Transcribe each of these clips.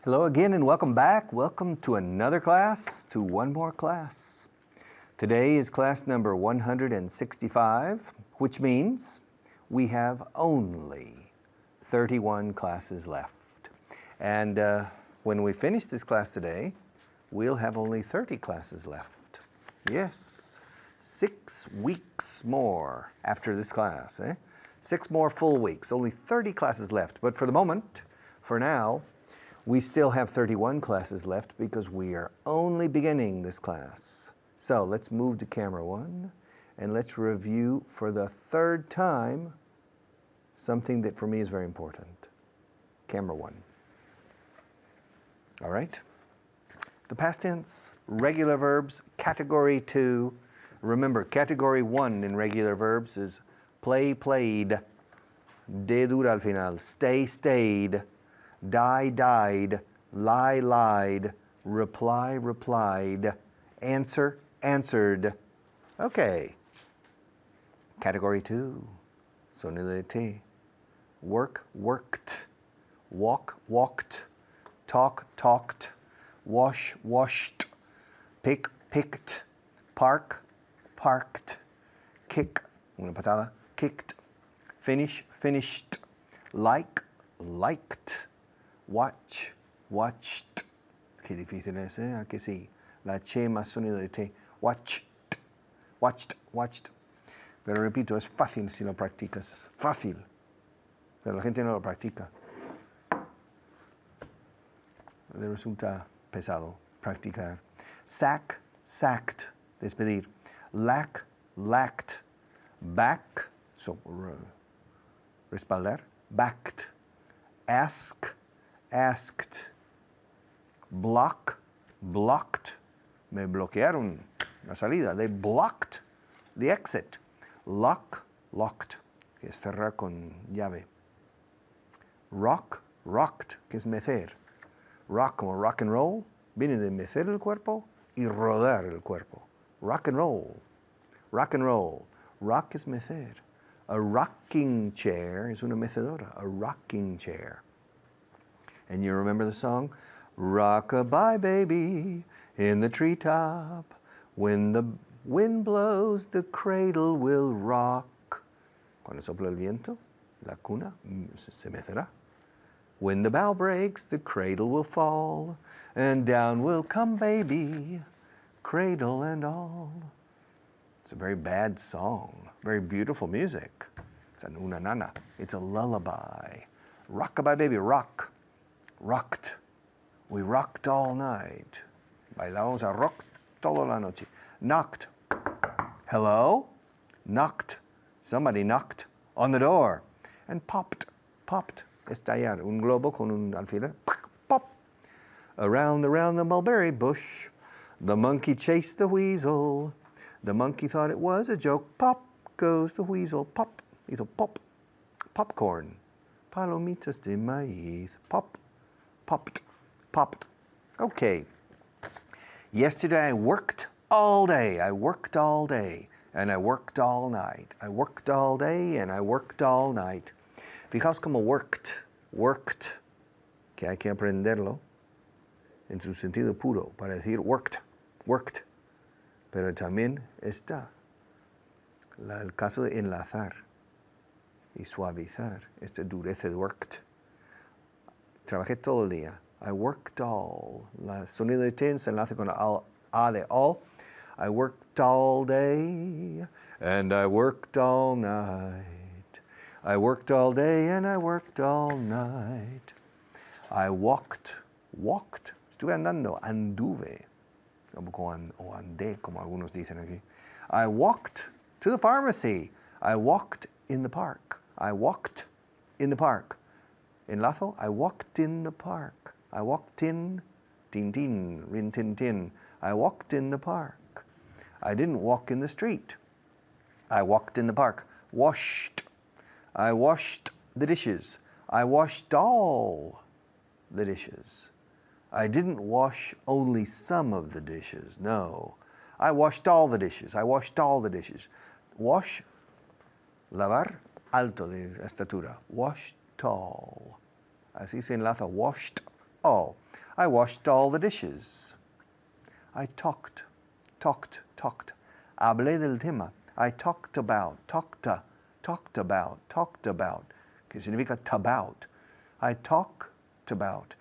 Hello again and welcome back. Welcome to another class, to one more class. Today is class number 165, which means we have only 31 classes left. And when we finish this class today, we'll have only 30 classes left. Yes, 6 weeks more after this class. 6 more full weeks, only 30 classes left. But for the moment, for now, we still have 31 classes left because we are only beginning this class. So let's move to camera 1 and let's review for the 3rd time something that for me is very important. Camera 1. All right. The past tense, regular verbs, category 2. Remember, category 1 in regular verbs is play, played, de dura al final, stay, stayed, die, died, lie, lied, reply, replied, answer, answered. Okay. Category 2, sonido de T. Work, worked, walk, walked, talk, talked, wash, washed, pick, picked, park, parked, kick, una patada, kicked, finish, finished, like, liked, watch, watched. Qué difícil es, ¿eh? ¿A que sí? La che más sonido de T. Watched, watched, watched. Pero repito, es fácil si lo practicas. Fácil. Pero la gente no lo practica. Le resulta pesado practicar. Sack, sacked, despedir. Lack, lacked. Back, so, respaldar. Backed. Ask, asked. Block, blocked. Me bloquearon la salida. They blocked the exit. Lock, locked, que es cerrar con llave. Rock, rocked, que es mecer. Rock como rock and roll, viene de mecer el cuerpo y rodar el cuerpo. Rock and roll, rock and roll. Rock es mecer. A rocking chair es una mecedora, a rocking chair. And you remember the song? Rock-a-bye baby in the treetop. When the wind blows, the cradle will rock. Cuando sopla el viento, la cuna se mecerá. When the bough breaks, the cradle will fall, and down will come baby, cradle and all. It's a very bad song, very beautiful music. It's an una nana. It's a lullaby. Rock-a-bye baby, rock. Rocked. We rocked all night. Bailamos a rock toda la noche. Knocked. Hello? Knocked. Somebody knocked on the door. And popped. Popped. Estallar. Un globo con un alfiler. Pop. Around the mulberry bush, the monkey chased the weasel. The monkey thought it was a joke. Pop goes the weasel. Pop. Hizo pop. Popcorn. Palomitas de maíz. Pop. Popped. Popped. Okay. Yesterday I worked all day. I worked all day. And I worked all night. I worked all day and I worked all night. Fijaos como worked, worked, que hay que aprenderlo en su sentido puro para decir worked, worked. Pero también está el caso de enlazar y suavizar esta dureza de worked. Trabajé todo el día. I worked all. La sonido de T se enlaza con la A de all. I worked all day and I worked all night. I worked all day and I worked all night. I walked, walked. Estuve andando, anduve. O andé, como algunos dicen aquí. I walked to the pharmacy. I walked in the park. I walked in the park. Enlazo, I walked in the park. I walked in, tin tin, rin tin tin. I walked in the park. I didn't walk in the street. I walked in the park. Washed. I washed the dishes. I washed all the dishes. I didn't wash only some of the dishes. No. I washed all the dishes. I washed all the dishes. Wash, lavar, alto de estatura. Washed all. Así se enlaza washed all. I washed all the dishes. I talked. Hablé del tema. I talked about, que significa tabout. I talked about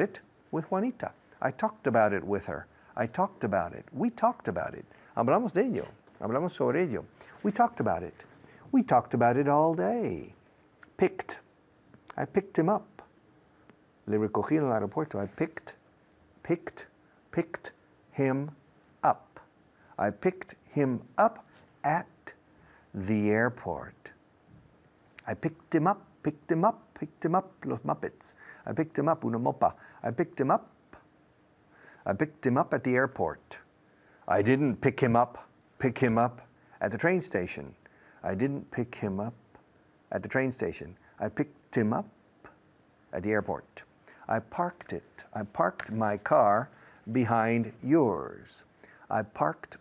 it with Juanita. I talked about it with her. I talked about it. We talked about it. Hablamos de ello. Hablamos sobre ello. We talked about it. We talked about it all day. Picked. I picked him up. Le recogí en el aeropuerto. I picked him up. I picked him up at the airport. I picked him up, los Muppets. I picked him up, una mopa. I picked him up at the airport. I didn't pick him up at the train station. I didn't pick him up at the train station. I picked him up at the airport. I parked it. I parked my car behind yours. I parked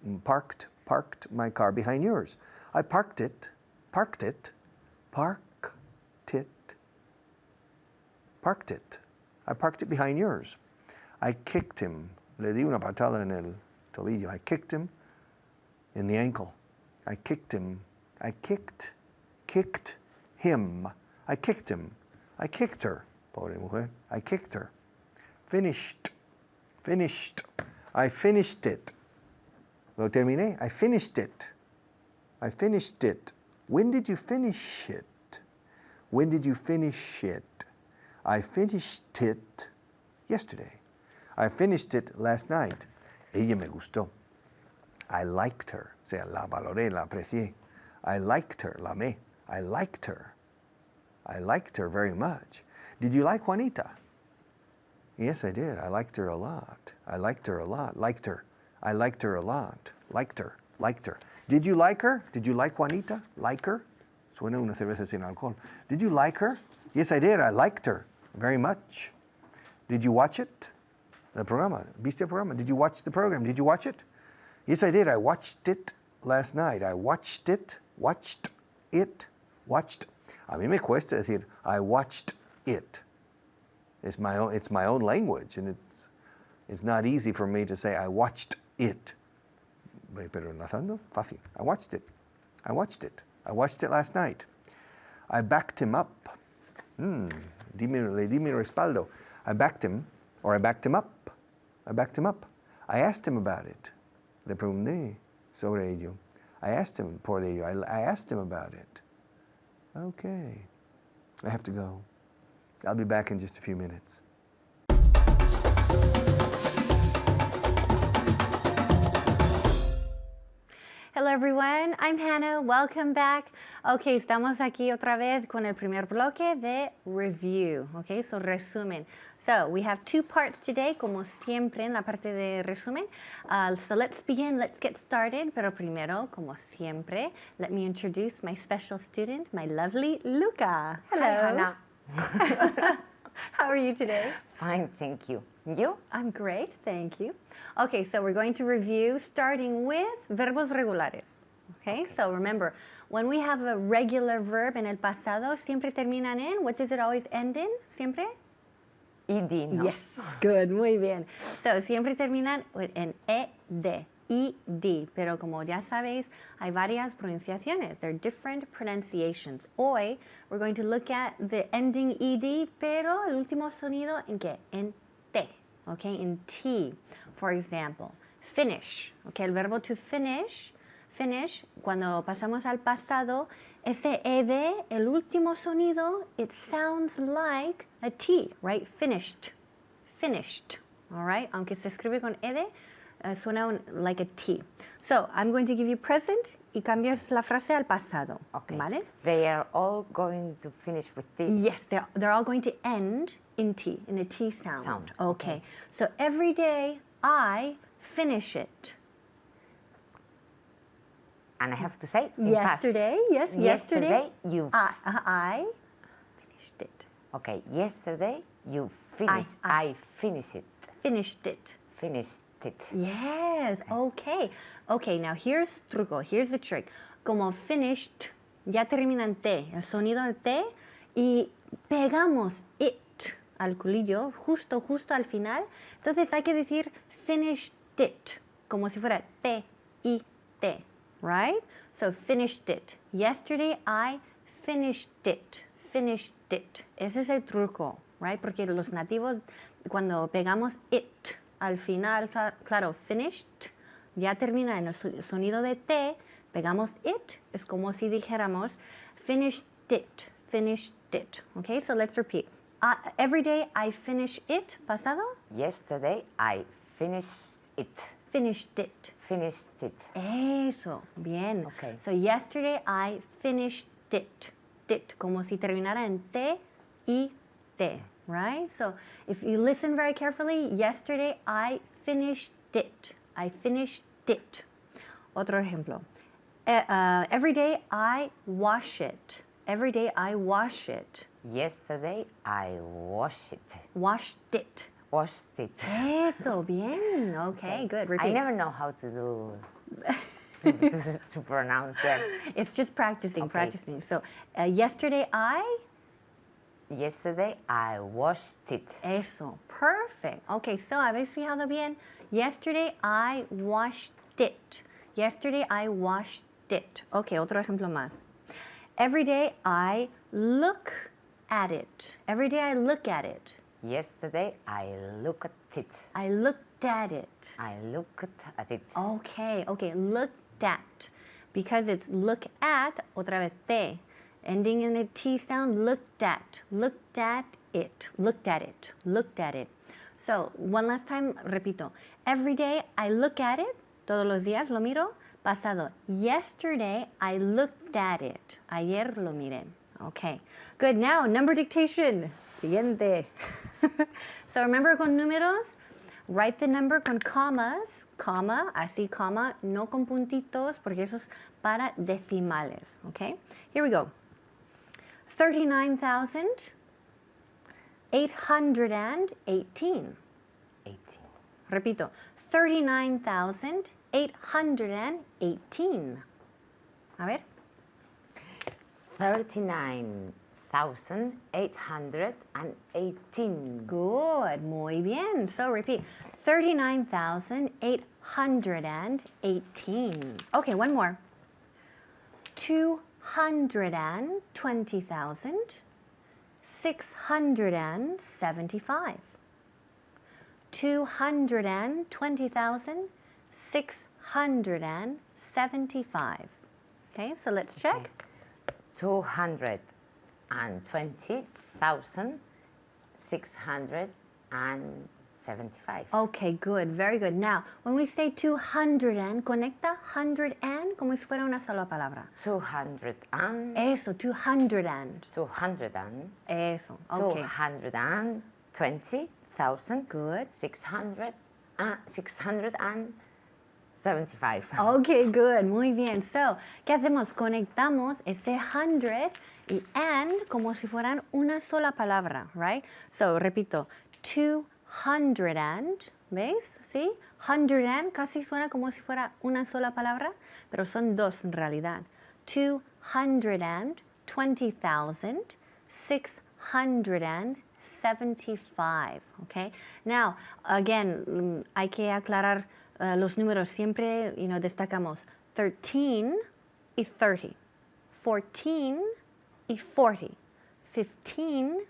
my car behind yours. I parked it. I parked it behind yours. I kicked him. Le di una patada en el tobillo. I kicked him in the ankle. I kicked him. I kicked him. I kicked him. I kicked her. Pobre mujer. I kicked her. Finished. I finished it. Lo terminé. I finished it. When did you finish it? I finished it yesterday. I finished it last night. Ella me gustó. I liked her. O sea, la valoré, la aprecié. I liked her, la amé. I liked her. I liked her very much. Did you like Juanita? Yes, I did. I liked her a lot. Liked her. I liked her a lot. Liked her. Did you like her? Did you like Juanita? Like her? Suena una cerveza sin alcohol. Did you like her? Yes, I did. I liked her very much. Did you watch it? El programa. ¿Viste el programa? Did you watch the program? Did you watch it? Yes, I did. I watched it last night. I watched it. Watched. A mí me cuesta decir, I watched it. It's my own language, and it's not easy for me to say, I watched it. Pero enlazando, fácil. I watched it. I watched it last night. I backed him up. Le di mi respaldo. I backed him up. I asked him about it. Le pregunté sobre ello. I asked him por ello. I asked him about it. Okay. I have to go. I'll be back in just a few minutes. Hello everyone, I'm Hannah, welcome back. Ok, estamos aquí otra vez con el primer bloque de review, ok, so resumen. So we have two parts today, como siempre en la parte de resumen. So let's begin, let's get started, pero primero, como siempre, let me introduce my special student, my lovely Luca. Hello. Hi, Hannah. How are you today? Fine, thank you. You? I'm great, thank you. Okay, so we're going to review starting with verbos regulares. Okay, so remember, when we have a regular verb en el pasado, siempre terminan en, what does it always end in? Siempre? ED, no? Yes, good, muy bien. So, siempre terminan en ED, ED, pero como ya sabéis, hay varias pronunciaciones. There are different pronunciations. Hoy, we're going to look at the ending ED, pero el último sonido en qué? En T, okay, in T. For example, finish, okay, el verbo to finish, cuando pasamos al pasado, ese ed, el último sonido, it sounds like a T, right? Finished, all right? Aunque se escribe con ed, suena like a T. So, I'm going to give you present y cambias la frase al pasado, Okay. ¿vale? They are all going to finish with T. Yes, they're all going to end in T, in a T sound. Okay. So every day I finish it. And I have to say in Yesterday, yes, Yesterday you I finished it. Okay, yesterday you finished. I finished it. Finished it. Finished it. Yes, okay. Okay, now here's truco, here's the trick. Como finished, ya termina en T, el sonido de T, y pegamos it al culillo, justo al final. Entonces hay que decir finished it, como si fuera T-I-T, right? So finished it. Yesterday I finished it. Finished it. Ese es el truco, right? Porque los nativos, cuando pegamos it al final, claro, finished, ya termina en el sonido de T, pegamos it, es como si dijéramos finished it, finished it. Okay, so let's repeat. Every day I finish it, pasado. Yesterday I finished it. Finished it. Finished it. Eso, bien. Okay. So yesterday I finished it. It, como si terminara en T y T, right? So if you listen very carefully, yesterday I finished it. I finished it. Otro ejemplo. Every day I wash it. Every day I wash it. Yesterday I washed it. Washed it. Washed it. Eso, bien. Okay, good. Repeat. I never know how to do to pronounce that. It's just practicing, Okay. practicing. So yesterday I. Yesterday I washed it. Eso, perfect. Okay, so ¿habéis fijado bien? Yesterday I washed it. Yesterday I washed it. Okay, otro ejemplo más. Every day I look at it. Every day I look at it. Yesterday I looked at it. I looked at it. I looked at it. Okay, looked at. Because it's look at, otra vez T. Ending in a T sound, looked at it, looked at it, looked at it. So, one last time, repito. Every day I look at it, todos los días lo miro. Pasado, yesterday I looked at it. Ayer lo miré. Okay, good. Now, number dictation. Siguiente. So, remember con números, write the number con commas, coma, así coma, no con puntitos, porque eso es para decimales. Okay, here we go. 39,818. 18. Repito, 39,818. A ver. 39,818. Good, muy bien. So repeat, 39,818. Okay, one more. 220,675. 220,675. Okay, so let's check. 220,675. Okay, good, very good. Now, when we say 200 and, conecta 100 and como si fuera una sola palabra. 200 and. Eso, 200 and. 200 and. Eso, okay. 220,000. Good. 675. Okay, good, muy bien. So, ¿qué hacemos? Conectamos ese 100 y and como si fueran una sola palabra, right? So, repito, 200 and, ¿veis? ¿Sí? 100 and casi suena como si fuera una sola palabra, pero son dos en realidad. 220,675, okay? Now, again, hay que aclarar los números. Siempre, destacamos 13 y 30, 14 y 40, 15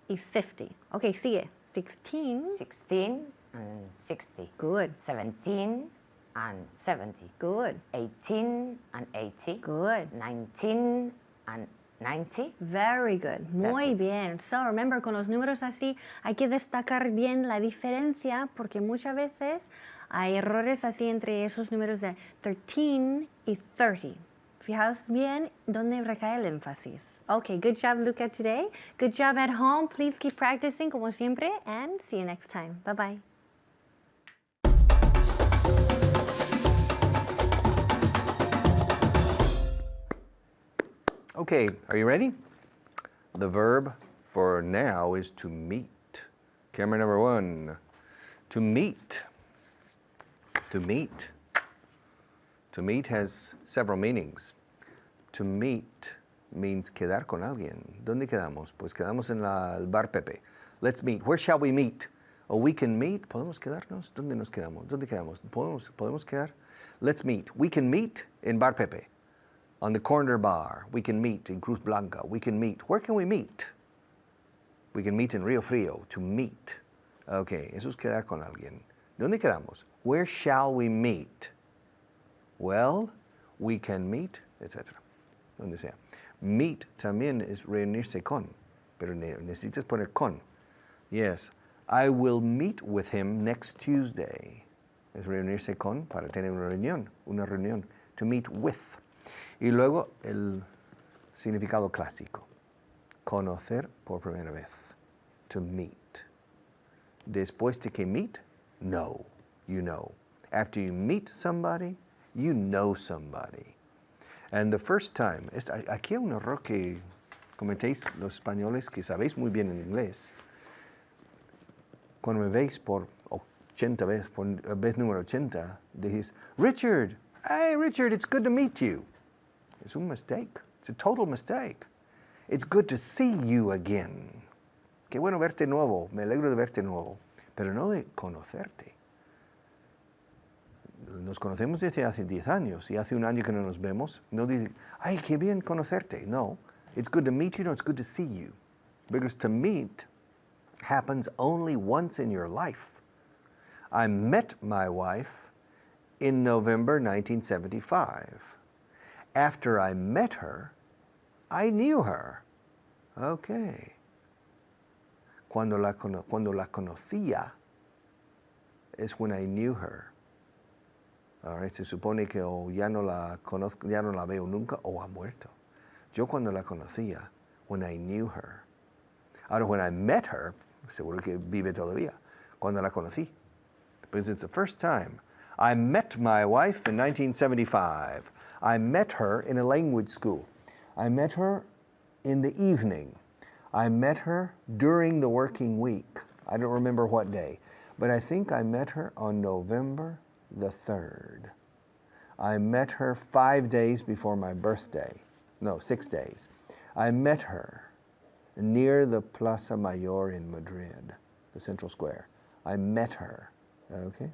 y 50. Okay, sigue. 16. 16 and 60. Good. 17 and 70. Good. 18 and 80. Good. 19 and 90. Very good. Muy it. bien. So, remember, con los números así hay que destacar bien la diferencia porque muchas veces hay errores así entre esos números de 13 y 30. Fijaos bien dónde recae el énfasis. Okay, good job, Luca, today. Good job at home. Please keep practicing como siempre and see you next time. Bye-bye. Okay, are you ready? The verb for now is to meet. Camera number 1. To meet. To meet. To meet has several meanings. To meet means quedar con alguien. ¿Dónde quedamos? Pues quedamos en el bar Pepe. Let's meet. Where shall we meet? Or we can meet. ¿Podemos quedarnos? ¿Dónde nos quedamos? ¿Dónde quedamos? ¿Podemos quedar? Let's meet. We can meet in Bar Pepe, on the corner bar. We can meet in Cruz Blanca. We can meet. Where can we meet? We can meet in Rio Frío, to meet. Okay, eso es quedar con alguien. ¿Dónde quedamos? Where shall we meet? Well, we can meet, etc. Donde sea. Meet también es reunirse con, pero necesitas poner con. Yes, I will meet with him next Tuesday. Es reunirse con para tener una reunión. To meet with. Y luego el significado clásico. Conocer por primera vez. To meet. Después de que meet, know. You know. After you meet somebody, you know somebody. And the first time, aquí hay un error que cometéis los españoles que sabéis muy bien en inglés. Cuando me veis por 80 veces, por vez número 80, decís, Richard, hey Richard, it's good to meet you. Es un mistake. It's a total mistake. It's good to see you again. Qué bueno verte nuevo, me alegro de verte nuevo, pero no de conocerte. Nos conocemos desde hace 10 años y hace un año que no nos vemos, no dice, ay, qué bien conocerte. No, it's good to meet you, no, it's good to see you. Because to meet happens only once in your life. I met my wife in November 1975. After I met her, I knew her. Okay. Cuando la conocía es when I knew her. All right, se supone que o ya no la conozco, ya no la veo nunca o ha muerto. Yo cuando la conocía, when I knew her. Ahora, when I met her, seguro que vive todavía. Cuando la conocí. Because it's the first time. I met my wife in 1975. I met her in a language school. I met her in the evening. I met her during the working week. I don't remember what day, but I think I met her on November the 3rd. I met her 5 days before my birthday. No, 6 days. I met her near the Plaza Mayor in Madrid, the Central Square. I met her, okay?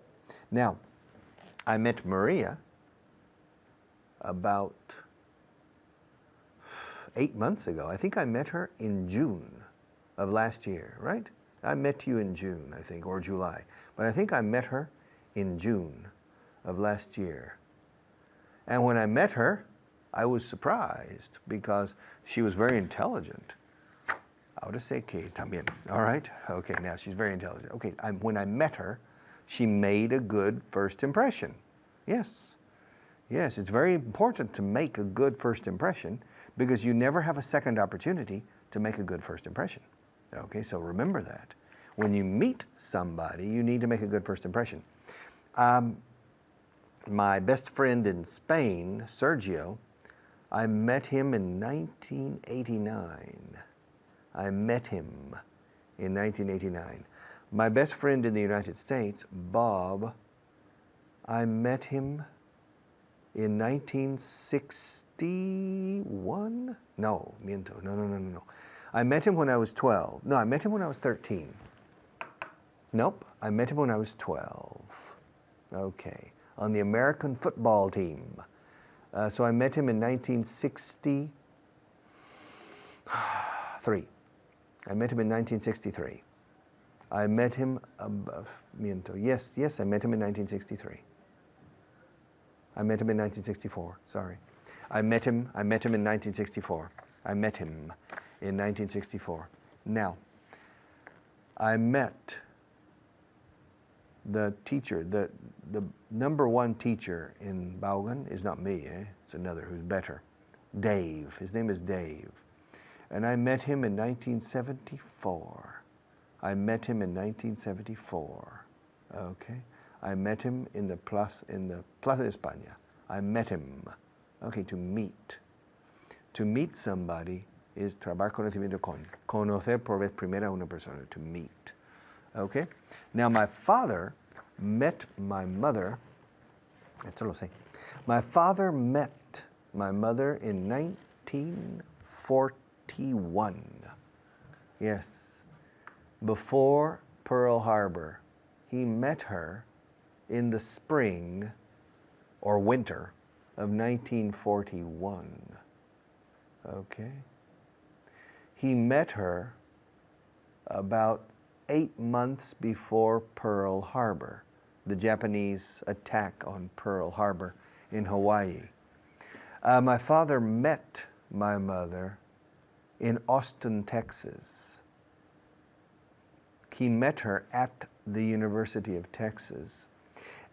Now, I met Maria about 8 months ago. I think I met her in June of last year, right? I met you in June, I think, or July. But I think I met her in June of last year. And when I met her, I was surprised because she was very intelligent. Ahora sé que también. All right? Okay, now she's very intelligent. Okay, when I met her, she made a good first impression. Yes. Yes, it's very important to make a good first impression because you never have a second opportunity to make a good first impression. Okay, so remember that. When you meet somebody, you need to make a good first impression. My best friend in Spain, Sergio, I met him in 1989. I met him in 1989. My best friend in the United States, Bob, I met him in 1961? No, miento. No. I met him when I was 12. No, I met him when I was 13. Nope, I met him when I was 12. Okay, on the American football team. So I met him in 1963. I met him in 1963. I met him, miento. Yes, I met him in 1963. I met him in 1964, sorry. I met him in 1964. I met him in 1964. Now, I met the teacher, the number one teacher in Baugan is not me, it's another who's better. Dave, his name is Dave. And I met him in 1974. I met him in 1974, okay? I met him in the Plaza de España. I met him. Okay, to meet. To meet somebody is trabar conocimiento con. Conocer por vez primera una persona, to meet. Okay? Now my father met my mother, esto lo sé. My father met my mother in 1941. Yes. before Pearl Harbor. He met her in the spring or winter of 1941. Okay? He met her about 8 months before Pearl Harbor, the Japanese attack on Pearl Harbor in Hawaii. My father met my mother in Austin, Texas. He met her at the University of Texas,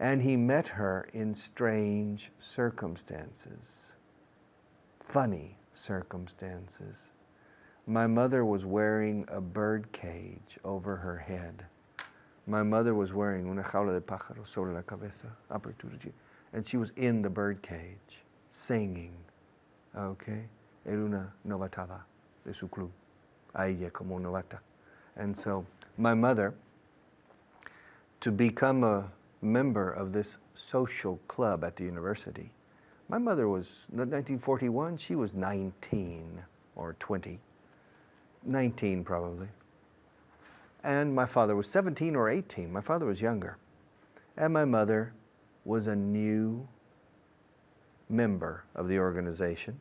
and he met her in strange circumstances, funny circumstances. My mother was wearing a bird cage over her head. My mother was wearing una jaula de pájaros sobre la cabeza, apertura, and she was in the bird cage, singing, okay? Era una novatada de su club, a ella como novata. And so my mother, to become a member of this social club at the university, my mother was, in 1941, she was 19 or 20. 19 probably. And my father was 17 or 18. My father was younger. And my mother was a new member of the organization.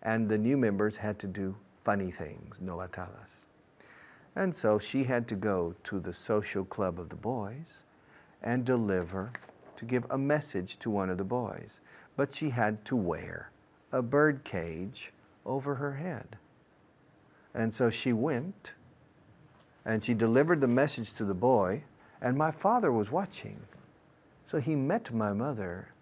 And the new members had to do funny things, novatadas. And so she had to go to the social club of the boys and deliver, to give a message to one of the boys. But she had to wear a bird cage over her head. And so she went, and she delivered the message to the boy, and my father was watching. So he met my mother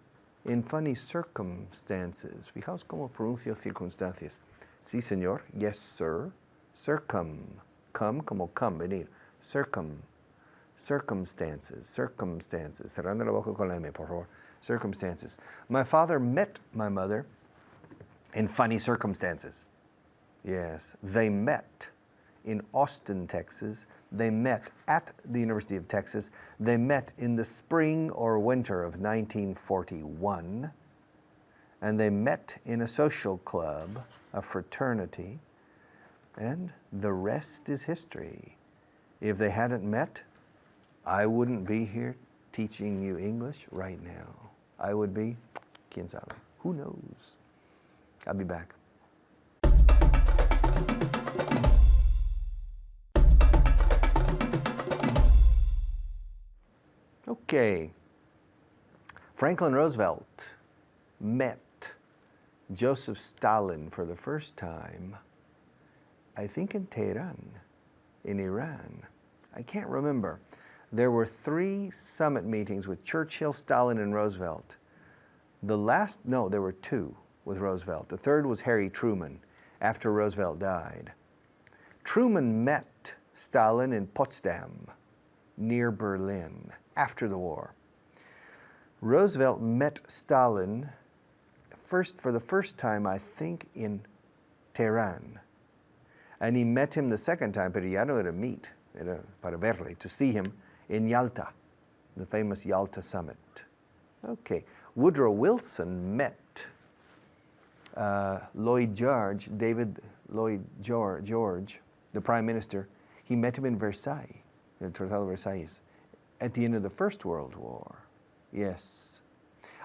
in funny circumstances. Fijaos cómo pronuncio circunstancias. Sí, señor. Yes, sir. Circum. Come, como come, venir. Circumstances. Cerrando la boca con la M, por favor. Circumstances. My father met my mother in funny circumstances. Yes, they met in Austin, Texas. They met at the University of Texas. They met in the spring or winter of 1941. And they met in a social club, a fraternity. And the rest is history. If they hadn't met, I wouldn't be here teaching you English right now. I would be, quién sabe, who knows? I'll be back. Okay. Franklin Roosevelt met Joseph Stalin for the first time, I think in Tehran, in Iran. I can't remember. There were 3 summit meetings with Churchill, Stalin, and Roosevelt. There were 2 with Roosevelt. The third was Harry Truman, after Roosevelt died. Truman met Stalin in Potsdam, near Berlin, after the war. Roosevelt met Stalin for the first time, I think, in Tehran. And he met him the second time, pero ya no era meet, era para verle, to see him in Yalta, the famous Yalta Summit. Okay, Woodrow Wilson met David Lloyd George, the Prime Minister. He met him in Versailles, the Tratado de Versailles, at the end of the First World War. Yes.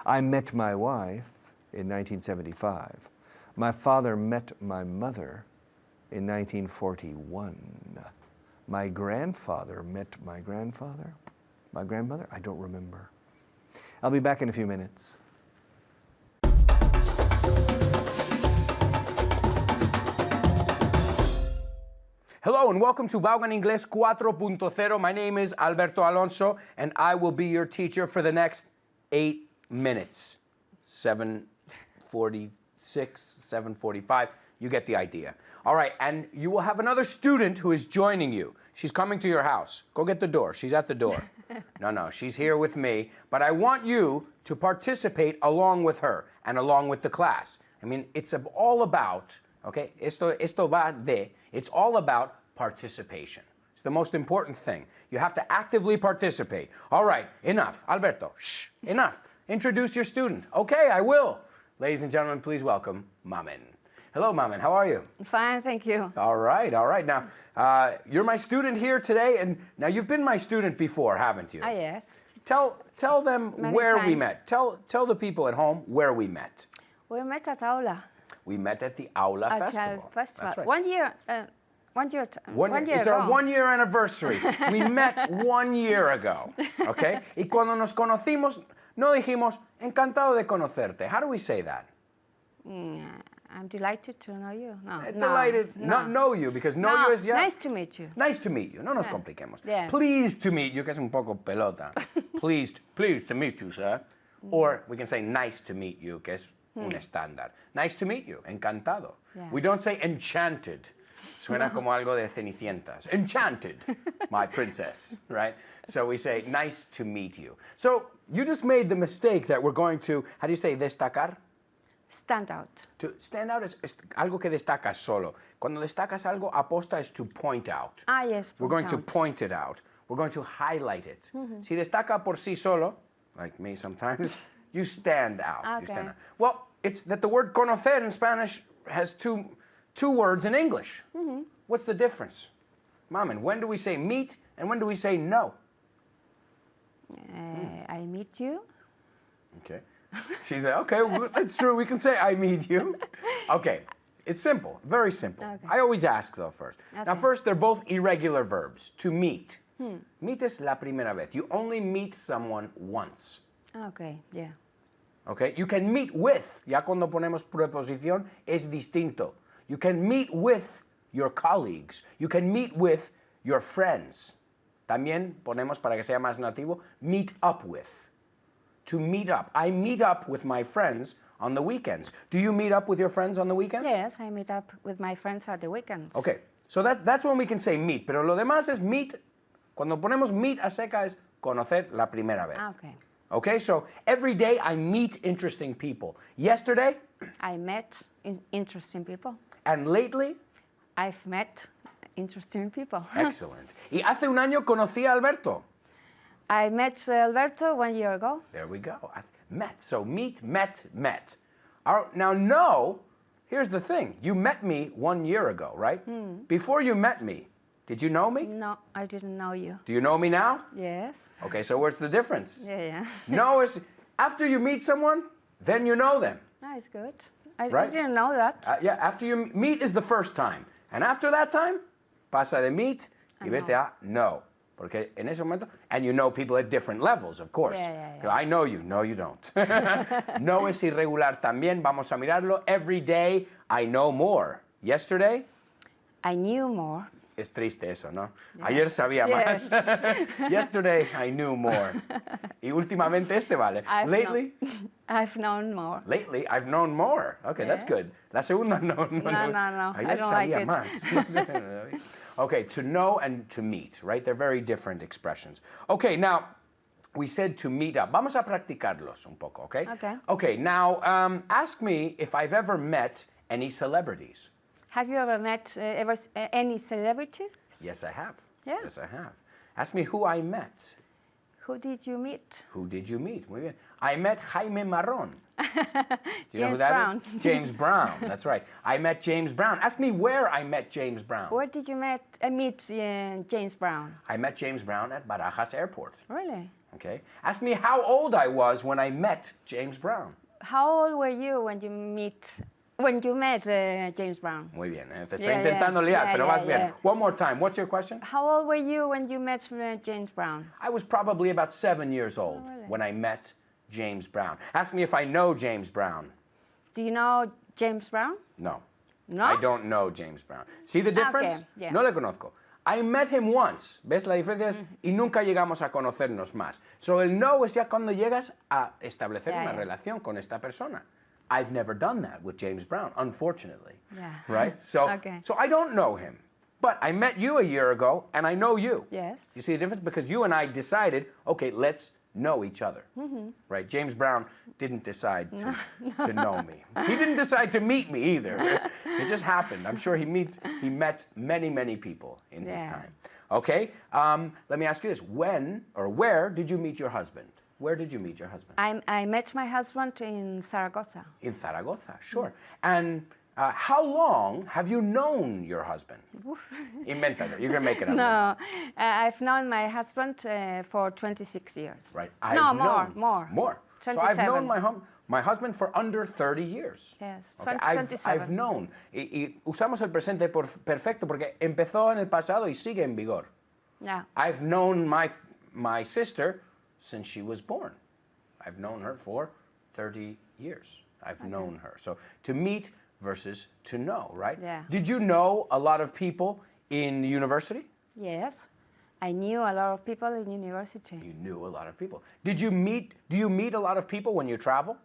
I met my wife in 1975. My father met my mother in 1941. My grandfather met my grandmother? I don't remember. I'll be back in a few minutes. Hello and welcome to Vaughan Inglés 4.0. My name is Alberto Alonso and I will be your teacher for the next 8 minutes. 7:46, 7:45, you get the idea. All right, and you will have another student who is joining you. She's coming to your house. Go get the door. She's at the door. No, she's here with me. But I want you to participate along with her and along with the class. I mean, it's all about, okay, esto va de, it's all about participation. It's the most important thing. You have to actively participate. All right, enough. Alberto, shh, enough. Introduce your student. Okay, I will. Ladies and gentlemen, please welcome Mamen. Hello, Mamen. How are you? Fine, thank you. All right, all right. Now, you're my student here today, and now you've been my student before, haven't you? Ah, yes. Tell them Many where we times. met. Tell the people at home where we met. We met at Aula. We met at the Aula At Festival. Festival. That's right. 1 year. 1 year. One year It's ago. our 1 year anniversary. We met 1 year ago. Okay? Y cuando nos conocimos, no dijimos, encantado de conocerte. How do we say that? I'm delighted to know you. No. Delighted, not know you, because know you is ya. Nice to meet you. Nice to meet you. No nos compliquemos. Yeah. Pleased to meet you, que es un poco pelota. pleased to meet you, sir. Or we can say nice to meet you, que es un estándar. Nice to meet you. Encantado. Yeah. We don't say enchanted. Suena como algo de Cenicientas. Enchanted, my princess, right? So we say nice to meet you. So you just made the mistake that we're going to, how do you say, destacar? Stand out. To stand out es algo que destacas solo. Cuando destacas algo, aposta is to point out. Ah, yes. We're going to point out. point it out. We're going to highlight it. Si destaca por sí solo, like me sometimes, you stand out. You Okay. stand out. Well, it's that the word conocer in Spanish has two words in English. What's the difference? Mamen, when do we say meet and when do we say no? I meet you. Okay. She's like, okay, well, that's true. We can say I meet you. Okay. It's simple, very simple. Okay. I always ask though first. Now Okay. first, they're both irregular verbs. To meet. Meet es la primera vez. You only meet someone once. Okay, yeah. Okay? You can meet with. Ya cuando ponemos preposición es distinto. You can meet with your colleagues. You can meet with your friends. También ponemos, para que sea más nativo, meet up with. To meet up. I meet up with my friends on the weekends. Do you meet up with your friends on the weekends? Yes, I meet up with my friends at the weekends. Okay, so that's when we can say meet. Pero lo demás es meet. Cuando ponemos meet a seca es conocer la primera vez. Ah, okay. Okay, so every day I meet interesting people. Yesterday I met interesting people. and lately, I've met interesting people. excellent. Y hace un año conocí a Alberto. I met Alberto 1 year ago. There we go. Met. So meet, met. Now, no, here's the thing. You met me 1 year ago, right? Before you met me, did you know me? No, I didn't know you. Do you know me now? Yes. Okay, so what's the difference? Yeah. No is after you meet someone, then you know them. Nice, good. I Right? didn't know that. Yeah, after you meet is the first time. And after that time, pasa de meet y vete a know. Porque en ese momento, and you know people at different levels, of course. Yeah. I know you. No, you don't. No es irregular también. Vamos a mirarlo. Every day, I know more. Yesterday, I knew more. es triste eso, ¿no? Ayer sabía más. Yesterday, I knew more. Y últimamente este vale. Lately, I've known more. lately, I've known more. Okay, that's Yes. good. La segunda no. No. Ayer I don't like sabía it. más. Okay, to know and to meet, right? They're very different expressions. Okay, now, we said to meet up. Vamos a practicarlos un poco, okay? Okay. Okay, now, ask me if I've ever met any celebrities. Have you ever met any celebrities? Yes, I have. Yeah. Yes, I have. Ask me who I met. Who did you meet? Who did you meet? Muy bien. I met Jaime Marrón. Do you know who James that Brown. is? James Brown. That's right. I met James Brown. Ask me where I met James Brown. Where did you meet James Brown? I met James Brown at Barajas Airport. Really? Okay. Ask me how old I was when I met James Brown. How old were you when you met James Brown? Muy bien. Te estoy Yeah, intentando liar, yeah, pero yeah, vas bien. yeah. One more time. What's your question? How old were you when you met James Brown? I was probably about 7 years old really? when I met James Brown. Ask me if I know James Brown. Do you know James Brown? No. No? I don't know James Brown. See the difference? Okay, yeah. No le conozco. I met him once. ¿Ves la diferencia? Y nunca llegamos a conocernos más. So el know es ya cuando llegas a establecer Yeah, una yeah. relación con esta persona. I've never done that with James Brown, unfortunately. Yeah. Right? So, Okay. so I don't know him. But I met you a year ago, and I know you. Yes. You see the difference? Because you and I decided, okay, let's know each other. Right? James Brown didn't decide to know me. He didn't decide to meet me either. It just happened. I'm sure he met many, many people in his Yeah. time. Okay? Let me ask you this. When or where did you meet your husband? Where did you meet your husband? I met my husband in Zaragoza. In Zaragoza, sure. And How long have you known your husband? Invéntalo. You can make it up. No, I've known my husband for 26 years. Right. No, I've more. More. So I've 27. known my husband for under 30 years. Yes, Okay, 27. I've known. Y usamos el presente perfecto porque empezó en el pasado y sigue en vigor. Yeah. I've known my sister since she was born. I've known her for 30 years. I've known her. So to meet versus to know, right? Yeah. Did you know a lot of people in university? Yes. I knew a lot of people in university. You knew a lot of people. Do you meet a lot of people when you travel?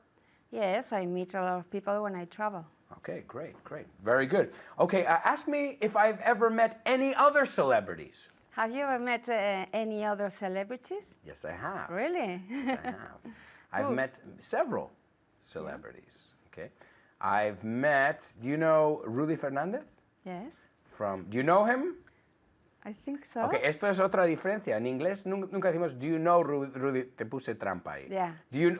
Yes, I meet a lot of people when I travel. Okay, great. Very good. Okay, ask me if I've ever met any other celebrities. Have you ever met any other celebrities? Yes, I have. Really? Yes, I have. I've Who? met several celebrities. Okay, I've met. Do you know Rudy Fernandez? Yes, Do you know him? I think so. Okay, esto es otra diferencia. En inglés nunca decimos do you know Rudy. Te puse trampa ahí. Yeah.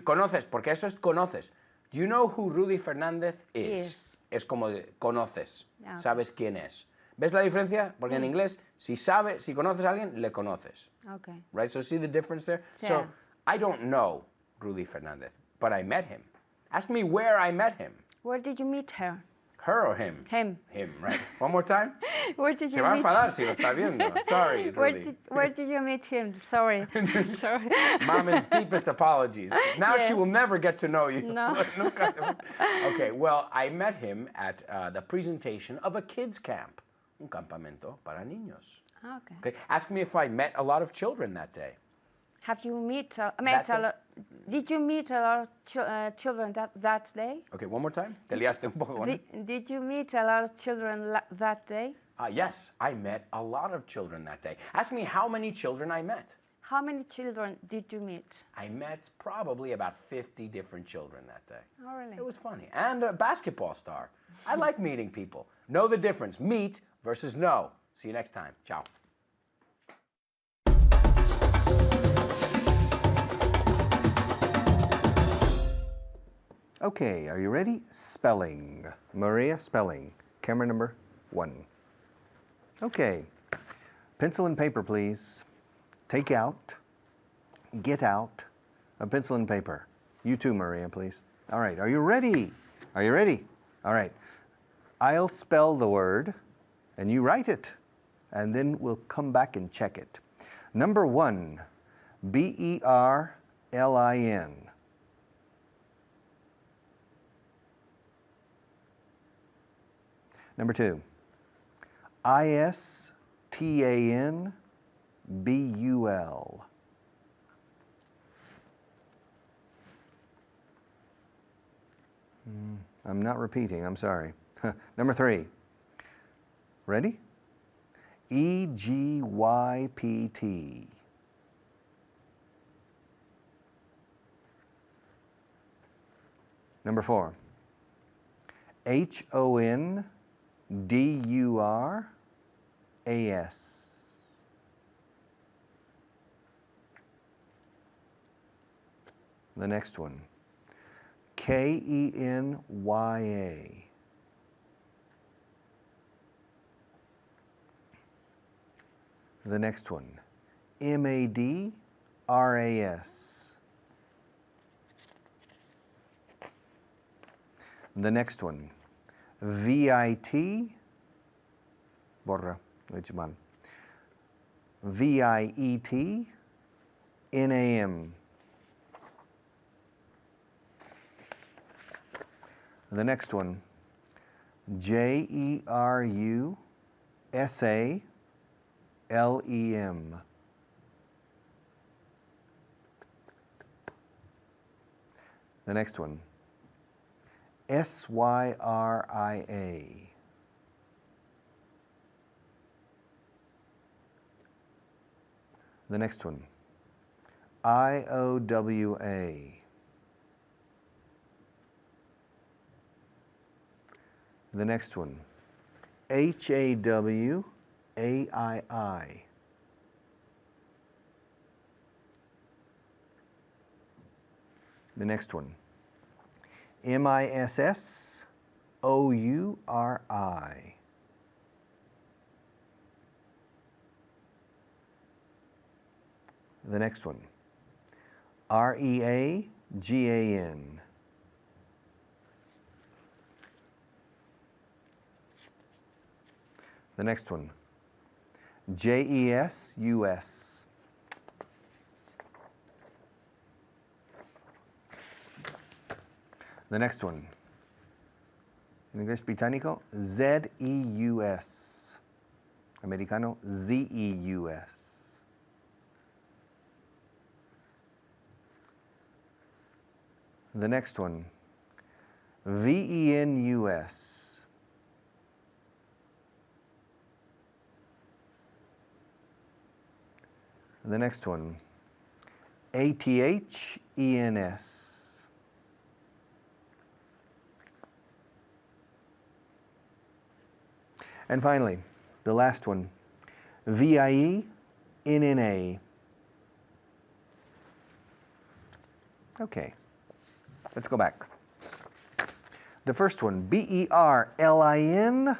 Conoces, porque eso es conoces. Do you know who Rudy Fernández is? Is. Es como conoces, Ah, ok. sabes quién es. ¿Ves la diferencia? Porque en inglés, si conoces a alguien, le conoces. Okay. Right? So see the difference there? Yeah. So I don't know Rudy Fernández, but I met him. Ask me where I met him. Where did you meet her? Her or him? Him. Him, right. One more time. Where did Se you va a meet? enfadar si lo está viendo. Sorry, Rudy. Where did you meet him? Sorry. Sorry. Mama's deepest apologies. Now she Yes. will never get to know you. No. Okay, well, I met him at the presentation of a kids camp, un campamento para niños. Okay. Okay, ask me if I met a lot of children that day. Have you met That a day? lot? Did you meet a lot of children that day? Okay, one more time. Te liaste un poco con él. Did you meet a lot of children that day? Yes, I met a lot of children that day. Ask me how many children I met. How many children did you meet? I met probably about 50 different children that day. Oh, really? It was funny. And a basketball star. I like meeting people. Know the difference. Meet versus know. See you next time. Ciao. Okay, are you ready? Spelling. Maria, spelling. Camera number 1. Okay, pencil and paper, please. Take out, get out a pencil and paper. You too, Maria, please. All right, are you ready? Are you ready? All right, I'll spell the word and you write it, and then we'll come back and check it. Number 1, Berlin. Number 2, Istanbul. I'm not repeating, I'm sorry. Number 3, ready? Egypt. Number 4, Honduras. The next one, Kenya. The next one, Madras. The next one, Vietnam. Borra, it's mal. Vietnam. The next one, Jerusalem. The next one, Syria. The next one, Iowa. The next one, Hawaii. The next one, MISS. O-U-R-I. The next one, R-E-A-G-A-N. The next one, J-E-S-U-S. The next one, en inglés británico, Z-E-U-S. Americano, Z-E-U-S. The next one, V-E-N-U-S. The next one, A-T-H-E-N-S. And finally, the last one, V-I-E-N-N-A. Okay, let's go back. The first one, B-E-R-L-I-N,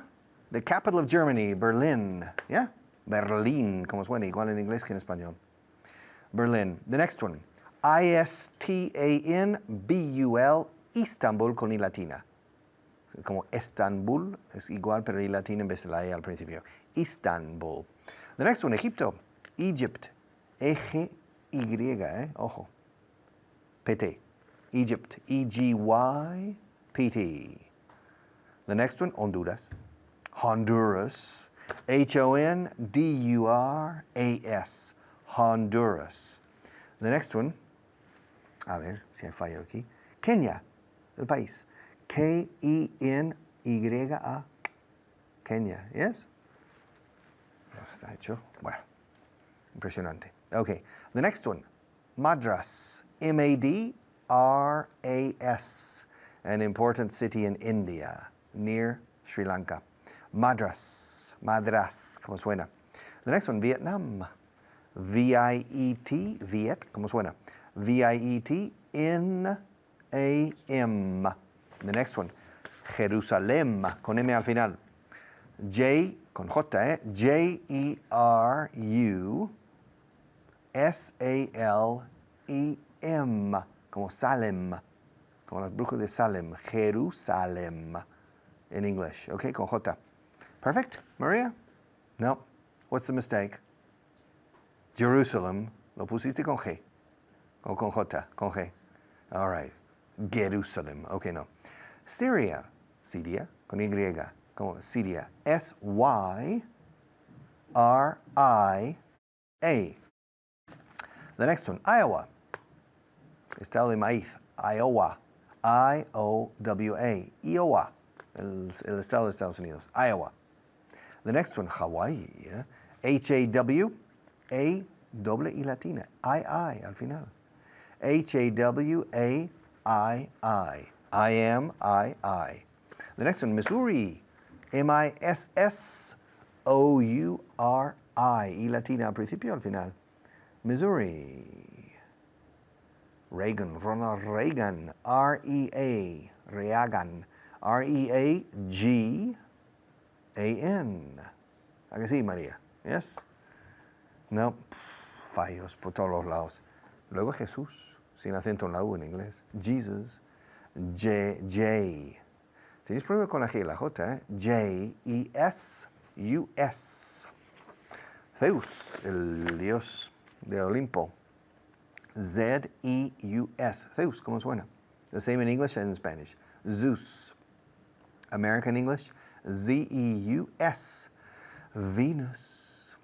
the capital of Germany, Berlin. Yeah? Berlín, como suena, igual en inglés que en español. Berlin. The next one, I-S-T-A-N-B-U-L, Istanbul con I latina. Como Estambul, es igual, pero I latina en vez de la E al principio. Istanbul. The next one, Egipto, Egypt, E-G-Y, ojo. P-T. Egypt, E-G-Y-P-T. The next one, Honduras. Honduras, H-O-N-D-U-R-A-S. Honduras. The next one, a ver si hay fallo aquí. Kenia, el país. K-E-N-Y-A. Kenia, yes? Está hecho. Bueno, impresionante. Okay, the next one, Madras. M-A-D-R-A-S, an important city in India, near Sri Lanka. Madras, Madras, como suena. The next one, Vietnam. V-I-E-T, Viet, como suena. V-I-E-T-N-A-M. The next one, Jerusalem, con M al final. J, con J, J-E-R-U-S-A-L-E-M, como Salem, como los brujos de Salem, Jerusalem, in English, okay, con J. Perfect, Maria? No. What's the mistake? Jerusalem, lo pusiste con G, o con J, con G. All right, Jerusalem, okay, no. Syria, Siria, con Y, como Syria, S-Y-R-I-A. The next one, Iowa, estado de maíz, Iowa, I-O-W-A, Iowa, el estado de Estados Unidos, Iowa. The next one, Hawaii, H-A-W-A, doble y latina, I-I al final. H-A-W-A-I-I, I am, I. The next one, Missouri, M-I-S-S-O-U-R-I, y latina al principio al final. Missouri. Reagan, Ronald Reagan, R-E-A, Reagan, R-E-A-G-A-N. ¿A que sí, María? Yes? No, fallos por todos los lados. Luego Jesús, sin acento en la U en inglés. Jesus, J. Tienes problema con la G y la J, ¿eh? J-E-S-U-S. Zeus, el dios de Olimpo. Z-E-U-S. Zeus, ¿cómo suena? The same in English and in Spanish. Zeus. American English, Z-E-U-S. Venus.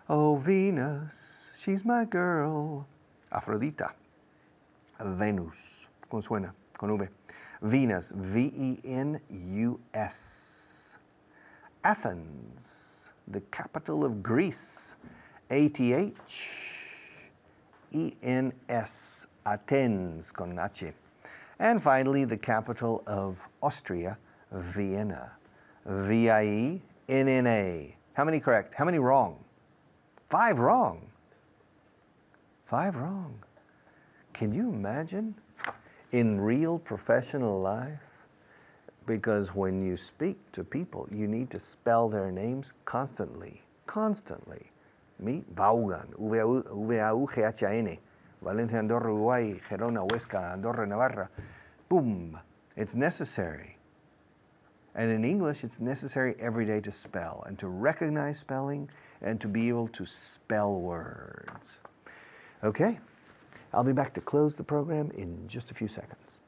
Oh, Venus, she's my girl. Afrodita. Venus. ¿Cómo suena? Con V. Venus, V-E-N-U-S. Athens, the capital of Greece. A-T-H-E-N-S. Athens, con H. And finally, the capital of Austria, Vienna. V-I-E-N-N-A. How many correct? How many wrong? 5 wrong. 5 wrong. Can you imagine? In real professional life, Because when you speak to people, you need to spell their names constantly. Constantly. Me, Vaughan, V-A-U-G-H-A-N. Valencia, Andorra, Uruguay, Gerona, Huesca, Andorra, Navarra. Boom. It's necessary. And in English, it's necessary every day to spell and to recognize spelling and to be able to spell words. Okay? I'll be back to close the program in just a few seconds.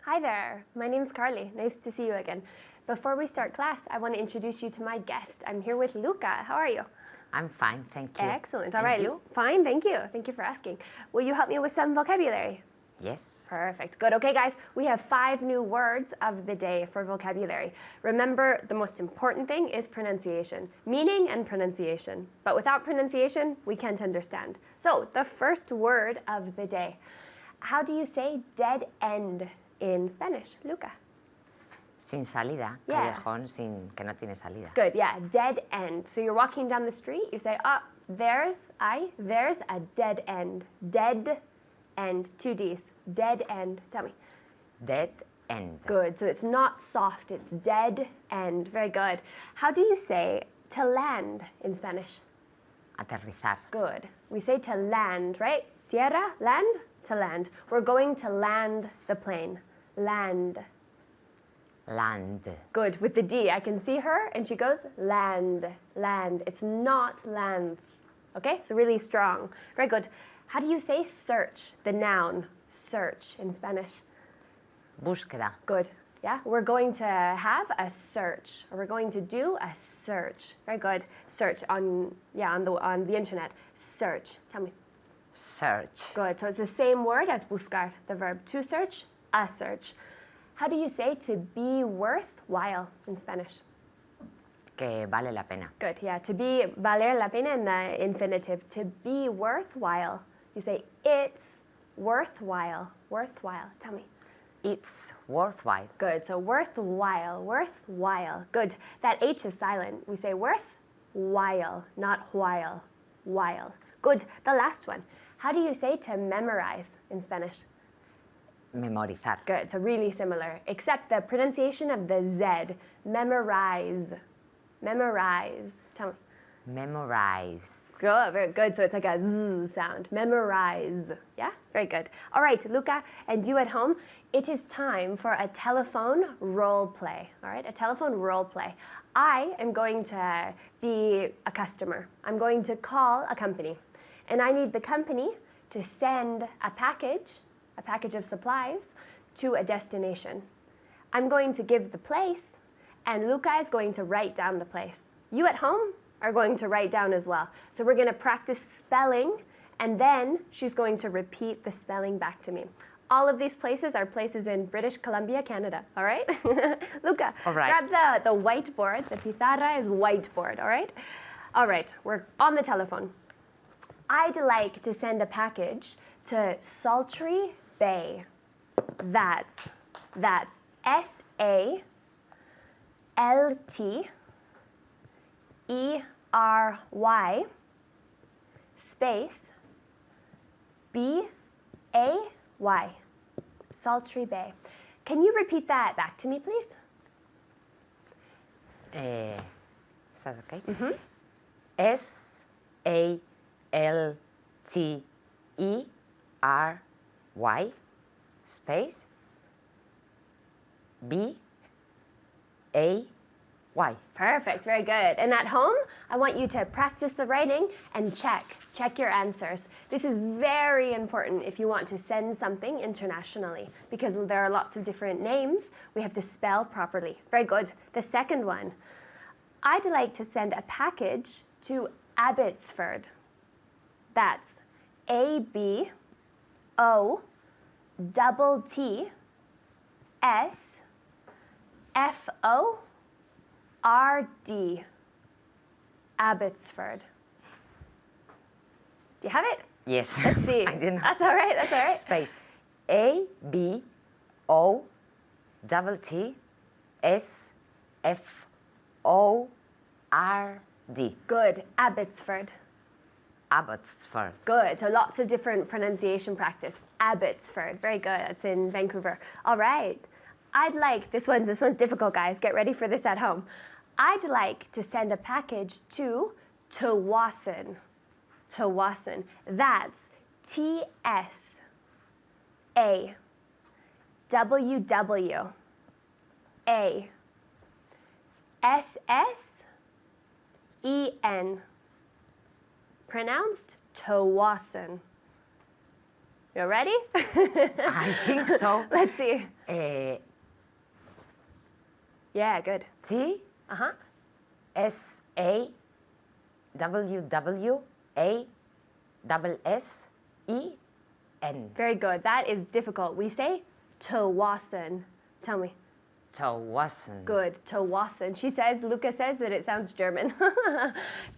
Hi there, my name's Carly. Nice to see you again. Before we start class, I want to introduce you to my guest. I'm here with Luca. How are you? I'm fine, thank you. Excellent. All And right. you? Fine, thank you. Thank you for asking. Will you help me with some vocabulary? Yes. Perfect. Good. Okay, guys, we have 5 new words of the day for vocabulary. Remember, the most important thing is pronunciation, meaning and pronunciation. But without pronunciation, we can't understand. So, the first word of the day. How do you say dead end in Spanish, Luca? Sin salida. Yeah. Callejón que no tiene salida. Good, yeah, dead end. So you're walking down the street, you say, oh, there's a dead end. Dead end, 2 Ds. Dead end. Tell me. Dead end. Good. So it's not soft, it's dead end. Very good. How do you say to land in Spanish? Aterrizar. Good. We say to land, right? Tierra, land, to land. We're going to land the plane. Land. Land. Good. With the D, I can see her and she goes land, land. It's not land. Okay? So really strong. Very good. How do you say search, the noun, search in Spanish? Búsqueda. Good. Yeah? We're going to have a search, or we're going to do a search. Very good. Search on the internet. Search. Tell me. Search. Good. So it's the same word as buscar, the verb to search, a search. How do you say to be worthwhile in Spanish? Que vale la pena. Good, yeah. To be valer la pena in the infinitive. To be worthwhile. You say it's worthwhile. Worthwhile. Tell me. It's worthwhile. Good. So worthwhile. Worthwhile. Good. That H is silent. We say worthwhile, not while. While. Good. The last one. How do you say to memorize in Spanish? Memorizar. Good, so really similar, except the pronunciation of the Z. Memorize. Memorize. Tell me. Memorize. Good, very good. So it's like a Z sound. Memorize. Yeah? Very good. All right, Luca, and you at home, it is time for a telephone role play. All right, a telephone role play. I am going to be a customer. I'm going to call a company. And I need the company to send a package of supplies to a destination. I'm going to give the place, and Luca is going to write down the place. You at home are going to write down as well. So we're going to practice spelling, and then she's going to repeat the spelling back to me. All of these places are places in British Columbia, Canada, all right? Luca, all right. Grab the whiteboard. The pizarra is whiteboard, all right? All right, we're on the telephone. I'd like to send a package to Sultry Bay. That's SALTERY space BAY. Sultry Bay. Can you repeat that back to me, please? Is that okay? Mm-hmm. SALTERY space BAY. Perfect, very good. And at home, I want you to practice the writing and check your answers. This is very important if you want to send something internationally, because there are lots of different names. We have to spell properly. Very good. The second one, I'd like to send a package to Abbotsford. That's ABOTSFORD. Abbotsford. Do you have it? Yes. Let's see. I didn't That's all right. That's all right. Space. ABOTSFORD. Good. Abbotsford. Abbotsford. Good. So lots of different pronunciation practice. Abbotsford. Very good. It's in Vancouver. All right. This one's difficult, guys. Get ready for this at home. I'd like to send a package to Tsawwassen. Tsawwassen. That's TSAWWASSEN. Pronounced Tsawwassen. You ready? I think so. Let's see. Yeah, good. TSAWWASSEN. Very good. That is difficult. We say Tsawwassen. Tell me. Tsawwassen. Good. Tsawwassen. Luca says that it sounds German.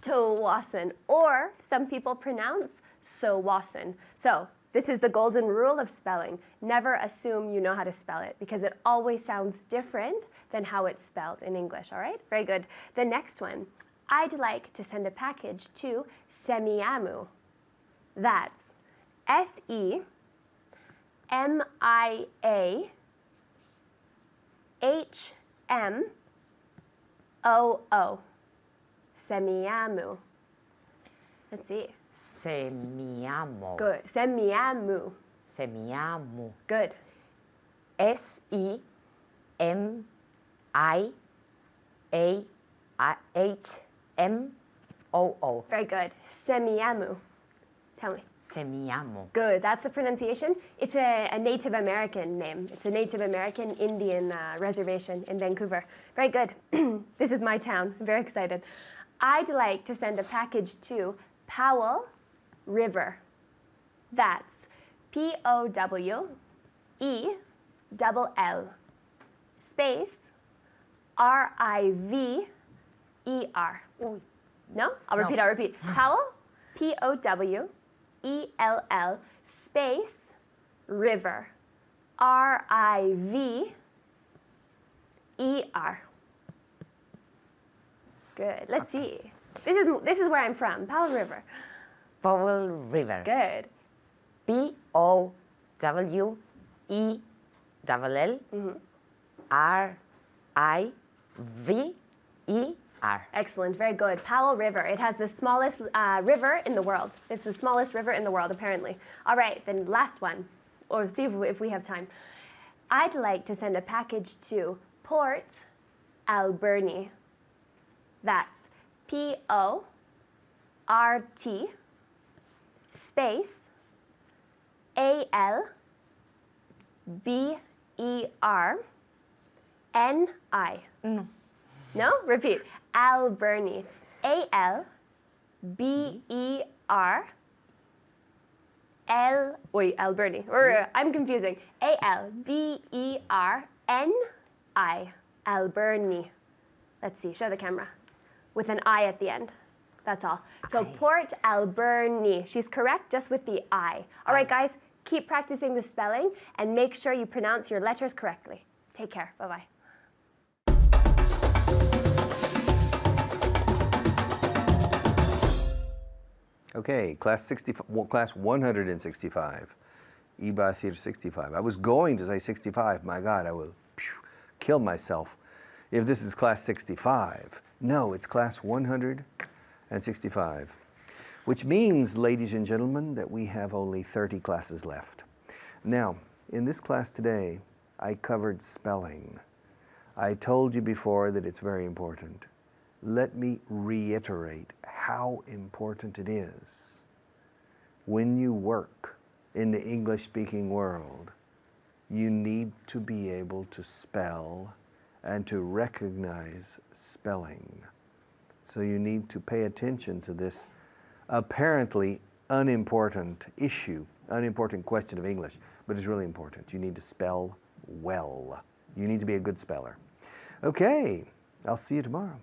Tsawwassen. Or some people pronounce Tsawwassen. So this is the golden rule of spelling. Never assume you know how to spell it because it always sounds different than how it's spelled in English, all right? Very good. The next one. I'd like to send a package to Semiahmoo. That's SEMIAHMOO. Semiahmoo. Let's see. Semiahmoo. Good. Semiahmoo. Semiahmoo. Good. SEMIAHMOO. Very good. Semiahmoo. Tell me. Semiahmoo. Good. That's the pronunciation. It's a Native American name. It's a Native American Indian reservation in Vancouver. Very good. This is my town. I'm very excited. I'd like to send a package to Powell River. That's POWELL space RIVER. No? I'll repeat. Powell, POWELL space river RIVER. Good. Let's see. This is where I'm from. Powell River. Powell River. Good. POWELL RIVER. Excellent. Very good. Powell River. It has the smallest river in the world. It's the smallest river in the world, apparently. All right. Then last one. Or see if we have time. I'd like to send a package to Port Alberni. That's PORT space ALBERNI. No? Repeat. Alberni. Alberni. I'm confusing. ALBERNI. Alberni. Let's see. Show the camera. With an I at the end. That's all. So Port Alberni. She's correct just with the I. All right, guys. Keep practicing the spelling and make sure you pronounce your letters correctly. Take care. Bye-bye. Okay, class 165. Iba a decir 65. I was going to say 65. My God, I will kill myself if this is class 65. No, it's class 165. Which means, ladies and gentlemen, that we have only 30 classes left. Now, in this class today, I covered spelling. I told you before that it's very important. Let me reiterate how important it is. When you work in the English-speaking world, you need to be able to spell and to recognize spelling. So you need to pay attention to this apparently unimportant issue, unimportant question of English, but it's really important. You need to spell well. You need to be a good speller. Okay, I'll see you tomorrow.